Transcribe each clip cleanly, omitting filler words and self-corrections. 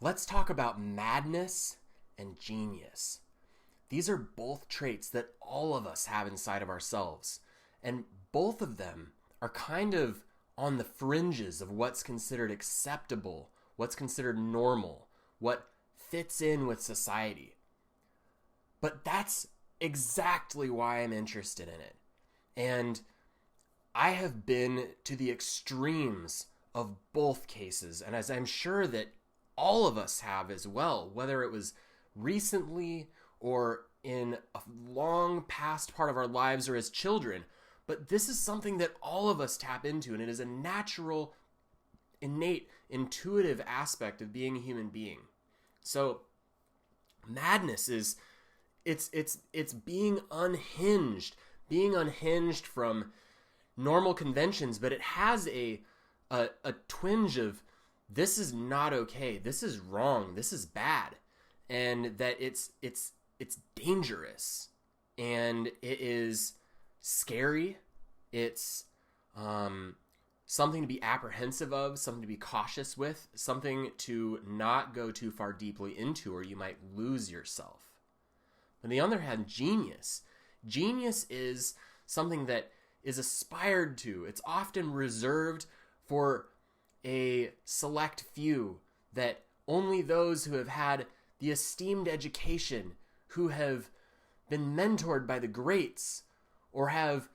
let's talk about madness and genius. These are both traits that all of us have inside of ourselves. And both of them are kind of on the fringes of what's considered acceptable, what's considered normal, what fits in with society. But that's exactly why I'm interested in it. And I have been to the extremes of both cases, and as I'm sure that all of us have as well, whether it was recently or in a long past part of our lives or as children. But this is something that all of us tap into, and it is a natural, innate, intuitive aspect of being a human being. So madness is it's being unhinged from normal conventions, but it has a twinge of this is not okay, this is wrong, this is bad, and that it's dangerous, and it is scary. It's something to be apprehensive of, something to be cautious with, something to not go too far deeply into, or you might lose yourself. On the other hand, genius is something that is aspired to. It's often reserved for a select few, that only those who have had the esteemed education, who have been mentored by the greats, or have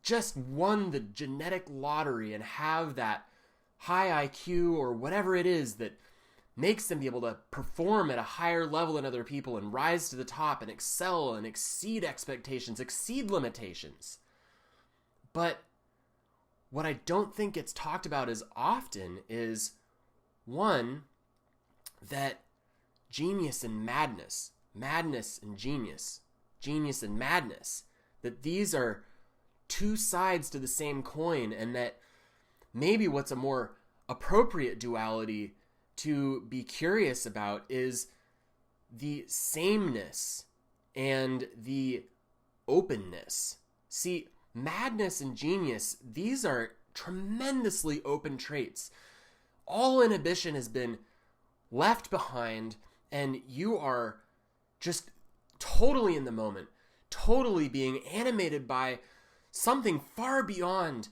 just won the genetic lottery and have that high IQ or whatever it is that makes them be able to perform at a higher level than other people and rise to the top and excel and exceed expectations, exceed limitations. But what I don't think gets talked about as often is, one, that genius and madness and genius and madness, that these are two sides to the same coin, and that maybe what's a more appropriate duality to be curious about is the sameness and the openness. See, madness and genius, these are tremendously open traits. All inhibition has been left behind, and you are just totally in the moment, totally being animated by something far beyond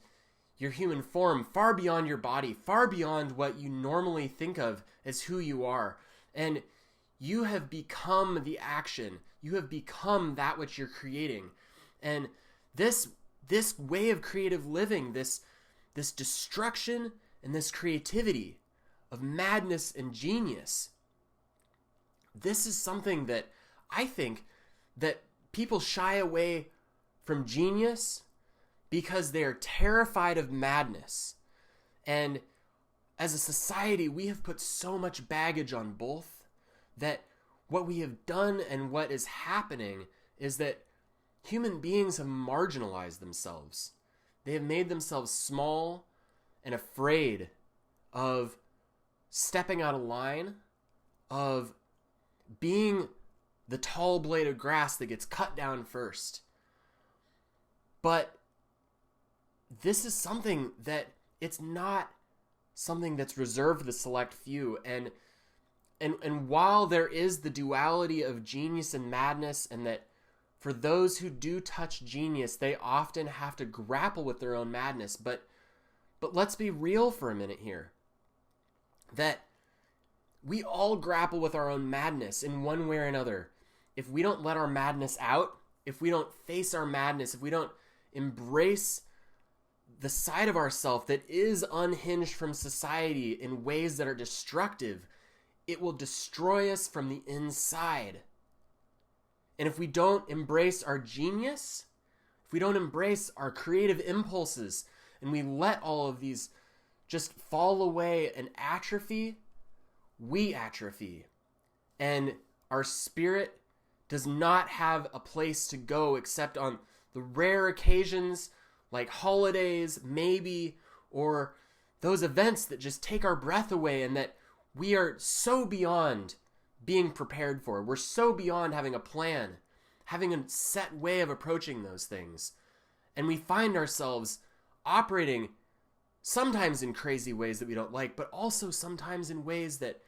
your human form, far beyond your body, far beyond what you normally think of as who you are. And you have become the action. You have become that which you're creating. And this way of creative living, this destruction and this creativity of madness and genius, this is something that I think that people shy away from genius because they are terrified of madness. And as a society, we have put so much baggage on both that what we have done and what is happening is that human beings have marginalized themselves. They have made themselves small and afraid of stepping out of line, of being the tall blade of grass that gets cut down first. But this is something that it's not something that's reserved for the select few. And while there is the duality of genius and madness, and that for those who do touch genius, they often have to grapple with their own madness. But let's be real for a minute here. That we all grapple with our own madness in one way or another. If we don't let our madness out, if we don't face our madness, if we don't embrace the side of ourself that is unhinged from society in ways that are destructive, it will destroy us from the inside. And if we don't embrace our genius, if we don't embrace our creative impulses, and we let all of these just fall away and atrophy, we atrophy. And our spirit does not have a place to go except on the rare occasions like holidays, maybe, or those events that just take our breath away, and that we are so beyond being prepared for. We're so beyond having a plan, having a set way of approaching those things. And we find ourselves operating sometimes in crazy ways that we don't like, but also sometimes in ways that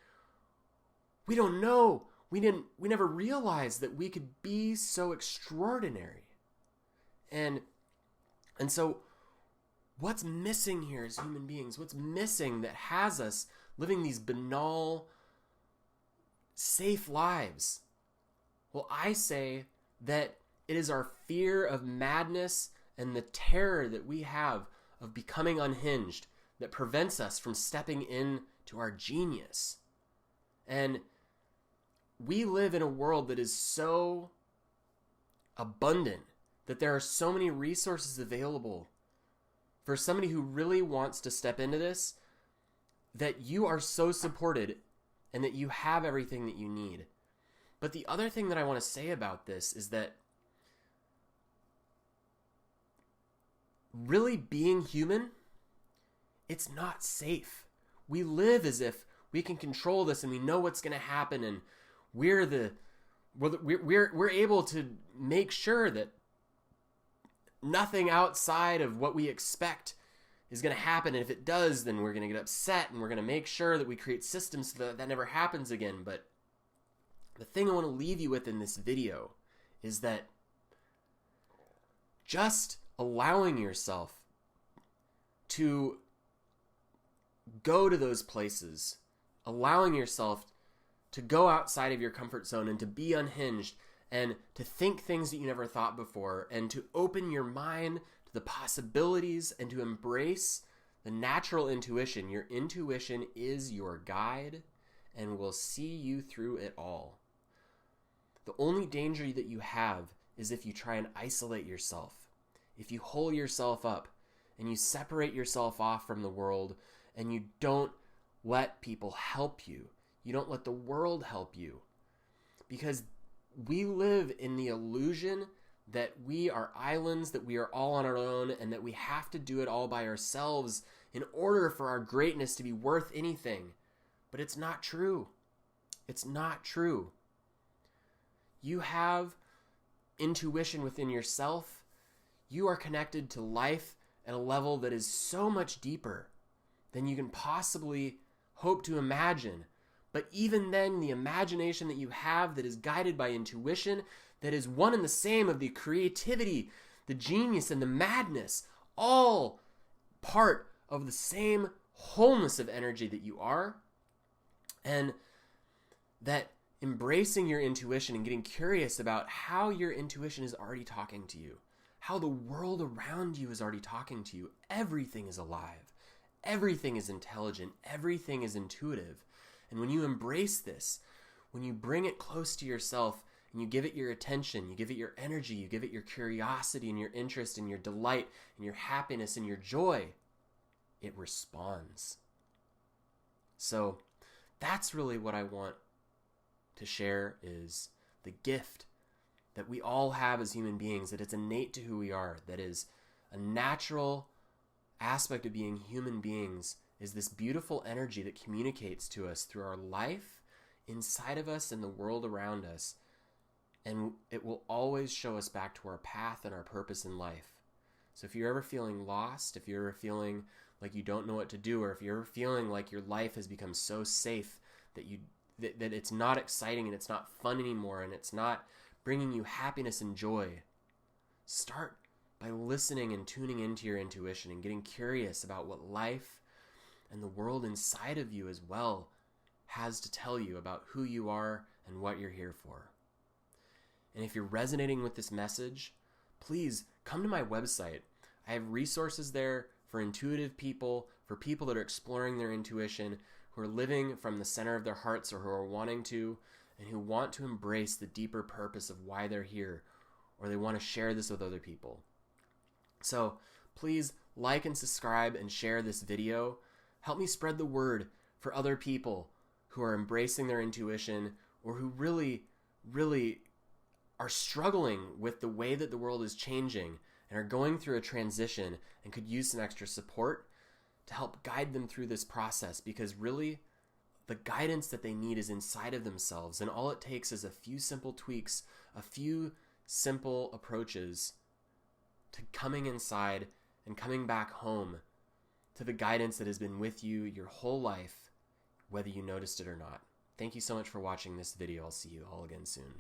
we don't know. We never realized that we could be so extraordinary. And so what's missing here as human beings? What's missing that has us living these banal, safe lives? Well, I say that it is our fear of madness and the terror that we have of becoming unhinged that prevents us from stepping into our genius. And we live in a world that is so abundant that there are so many resources available for somebody who really wants to step into this, that you are so supported and that you have everything that you need. But the other thing that I want to say about this is that really being human, it's not safe. We live as if we can control this and we know what's going to happen, and we're able to make sure that nothing outside of what we expect is going to happen. And if it does, then we're going to get upset, and we're going to make sure that we create systems so that never happens again. But the thing I want to leave you with in this video is that just allowing yourself to go to those places, allowing yourself to go outside of your comfort zone and to be unhinged and to think things that you never thought before, and to open your mind to the possibilities and to embrace the natural intuition. Your intuition is your guide and will see you through it all. The only danger that you have is if you try and isolate yourself, if you hole yourself up and you separate yourself off from the world and you don't let people help you. You don't let the world help you, because we live in the illusion that we are islands, that we are all on our own, and that we have to do it all by ourselves in order for our greatness to be worth anything. But it's not true. It's not true. You have intuition within yourself. You are connected to life at a level that is so much deeper than you can possibly hope to imagine. But even then, the imagination that you have that is guided by intuition, that is one and the same of the creativity, the genius, and the madness, all part of the same wholeness of energy that you are. And that embracing your intuition and getting curious about how your intuition is already talking to you, how the world around you is already talking to you. Everything is alive. Everything is intelligent. Everything is intuitive. And when you embrace this, when you bring it close to yourself and you give it your attention, you give it your energy, you give it your curiosity and your interest and your delight and your happiness and your joy, it responds. So that's really what I want to share, is the gift that we all have as human beings, that it's innate to who we are, that is a natural aspect of being human beings, is this beautiful energy that communicates to us through our life, inside of us, and the world around us. And it will always show us back to our path and our purpose in life. So if you're ever feeling lost, if you're ever feeling like you don't know what to do, or if you're ever feeling like your life has become so safe that that it's not exciting and it's not fun anymore and it's not bringing you happiness and joy, start by listening and tuning into your intuition and getting curious about what life and the world inside of you as well has to tell you about who you are and what you're here for. And if you're resonating with this message, please come to my website. I have resources there for intuitive people, for people that are exploring their intuition, who are living from the center of their hearts, or who are wanting to, and who want to embrace the deeper purpose of why they're here, or they want to share this with other people. So please like and subscribe and share this video. Help me spread the word for other people who are embracing their intuition, or who really, really are struggling with the way that the world is changing and are going through a transition and could use some extra support to help guide them through this process, because really the guidance that they need is inside of themselves, and all it takes is a few simple tweaks, a few simple approaches to coming inside and coming back home to the guidance that has been with you your whole life, whether you noticed it or not. Thank you so much for watching this video. I'll see you all again soon.